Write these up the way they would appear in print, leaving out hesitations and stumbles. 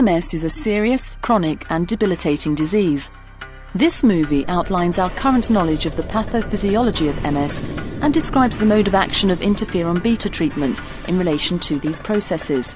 MS is a serious, chronic and debilitating disease. This movie outlines our current knowledge of the pathophysiology of MS and describes the mode of action of interferon beta treatment in relation to these processes.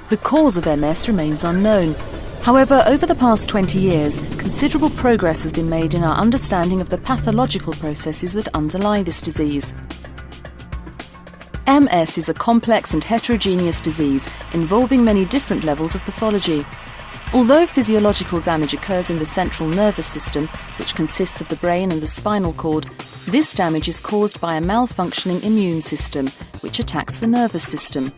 The cause of MS remains unknown. However, over the past 20 years, considerable progress has been made in our understanding of the pathological processes that underlie this disease. MS is a complex and heterogeneous disease involving many different levels of pathology. Although physiological damage occurs in the central nervous system, which consists of the brain and the spinal cord, this damage is caused by a malfunctioning immune system, which attacks the nervous system.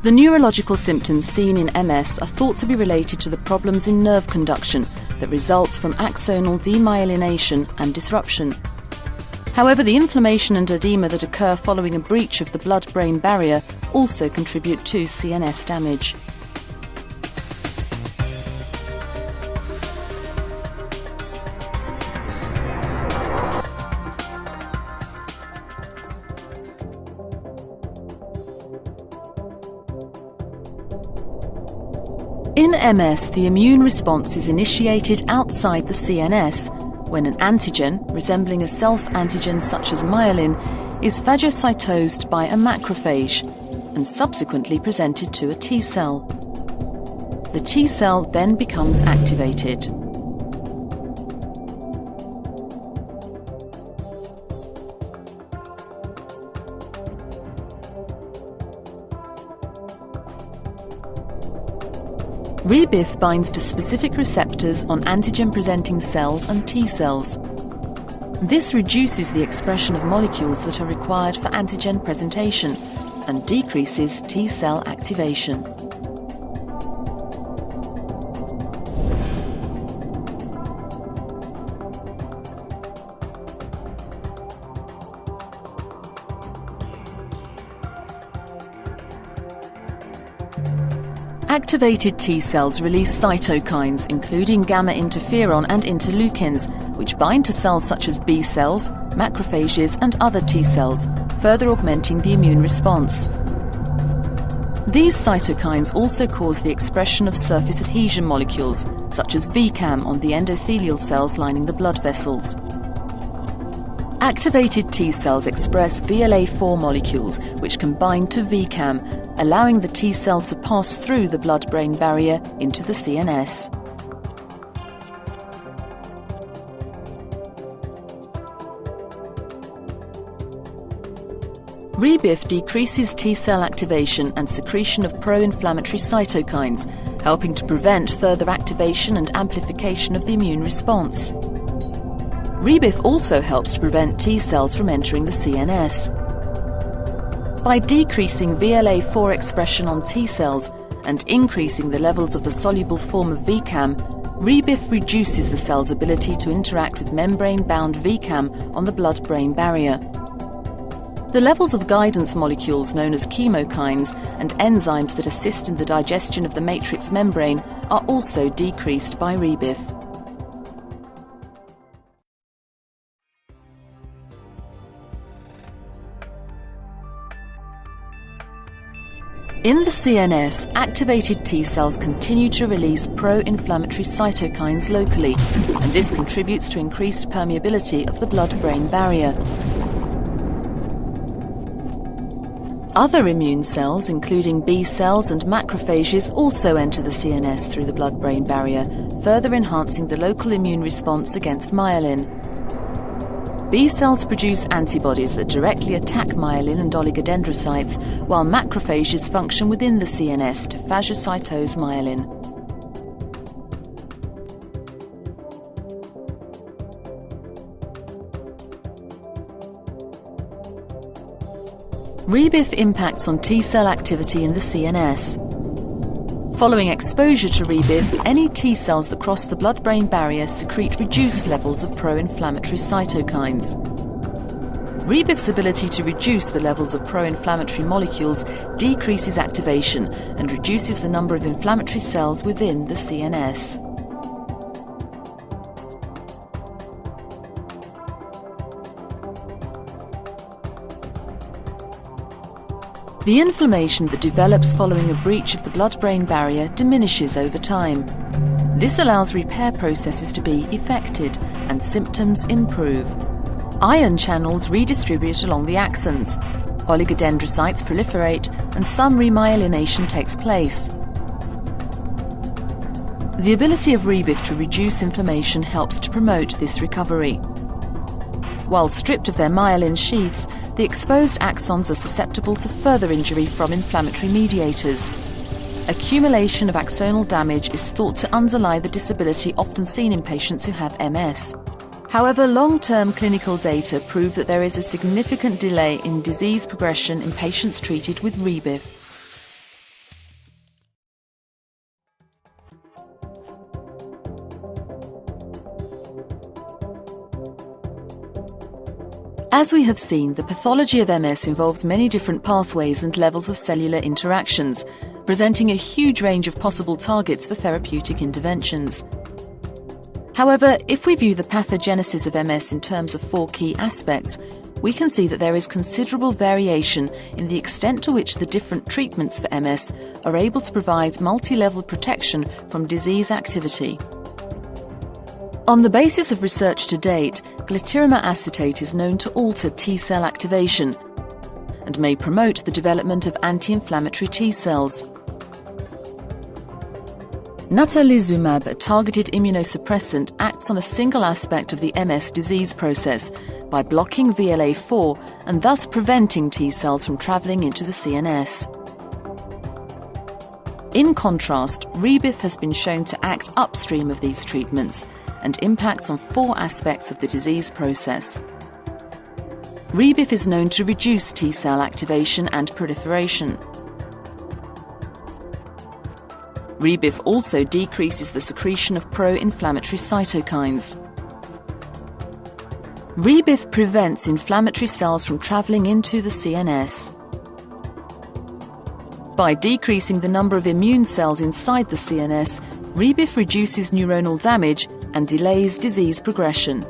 The neurological symptoms seen in MS are thought to be related to the problems in nerve conduction that result from axonal demyelination and disruption. However, the inflammation and edema that occur following a breach of the blood-brain barrier also contribute to CNS damage. In MS, the immune response is initiated outside the CNS when an antigen, resembling a self-antigen such as myelin, is phagocytosed by a macrophage and subsequently presented to a T cell. The T cell then becomes activated. Rebif binds to specific receptors on antigen-presenting cells and T cells. This reduces the expression of molecules that are required for antigen presentation and decreases T cell activation. Activated T cells release cytokines, including gamma interferon and interleukins, which bind to cells such as B cells, macrophages and other T cells, further augmenting the immune response. These cytokines also cause the expression of surface adhesion molecules, such as VCAM on the endothelial cells lining the blood vessels. Activated T cells express VLA4 molecules, which can bind to VCAM, allowing the T cell to pass through the blood-brain barrier into the CNS. Rebif decreases T cell activation and secretion of pro-inflammatory cytokines, helping to prevent further activation and amplification of the immune response. Rebif also helps to prevent T cells from entering the CNS. By decreasing VLA4 expression on T cells and increasing the levels of the soluble form of VCAM, Rebif reduces the cell's ability to interact with membrane-bound VCAM on the blood-brain barrier. The levels of guidance molecules known as chemokines and enzymes that assist in the digestion of the matrix membrane are also decreased by Rebif. In the CNS, activated T cells continue to release pro-inflammatory cytokines locally, and this contributes to increased permeability of the blood-brain barrier. Other immune cells, including B cells and macrophages, also enter the CNS through the blood-brain barrier, further enhancing the local immune response against myelin. B cells produce antibodies that directly attack myelin and oligodendrocytes, while macrophages function within the CNS to phagocytose myelin. Rebif impacts on T cell activity in the CNS. Following exposure to Rebif, any T cells that cross the blood-brain barrier secrete reduced levels of pro-inflammatory cytokines. Rebif's ability to reduce the levels of pro-inflammatory molecules decreases activation and reduces the number of inflammatory cells within the CNS. The inflammation that develops following a breach of the blood-brain barrier diminishes over time. This allows repair processes to be effected and symptoms improve. Ion channels redistribute along the axons. Oligodendrocytes proliferate and some remyelination takes place. The ability of rebif to reduce inflammation helps to promote this recovery. While stripped of their myelin sheaths, the exposed axons are susceptible to further injury from inflammatory mediators. Accumulation of axonal damage is thought to underlie the disability often seen in patients who have MS. However, long-term clinical data prove that there is a significant delay in disease progression in patients treated with rebif. As we have seen, the pathology of MS involves many different pathways and levels of cellular interactions, presenting a huge range of possible targets for therapeutic interventions. However, if we view the pathogenesis of MS in terms of 4 key aspects, we can see that there is considerable variation in the extent to which the different treatments for MS are able to provide multi-level protection from disease activity. On the basis of research to date, glatiramer acetate is known to alter T-cell activation and may promote the development of anti-inflammatory T-cells. Natalizumab, a targeted immunosuppressant, acts on a single aspect of the MS disease process by blocking VLA4 and thus preventing T-cells from travelling into the CNS. In contrast, rebif has been shown to act upstream of these treatments and impacts on 4 aspects of the disease process. Rebif is known to reduce T-cell activation and proliferation. Rebif also decreases the secretion of pro-inflammatory cytokines. Rebif prevents inflammatory cells from travelling into the CNS. By decreasing the number of immune cells inside the CNS, rebif reduces neuronal damage and delays disease progression.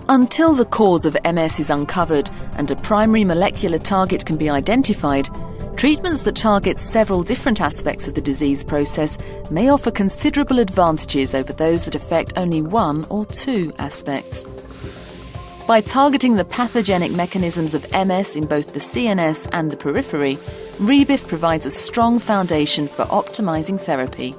Until the cause of MS is uncovered and a primary molecular target can be identified, treatments that target several different aspects of the disease process may offer considerable advantages over those that affect only 1 or 2 aspects. By targeting the pathogenic mechanisms of MS in both the CNS and the periphery, rebif provides a strong foundation for optimizing therapy.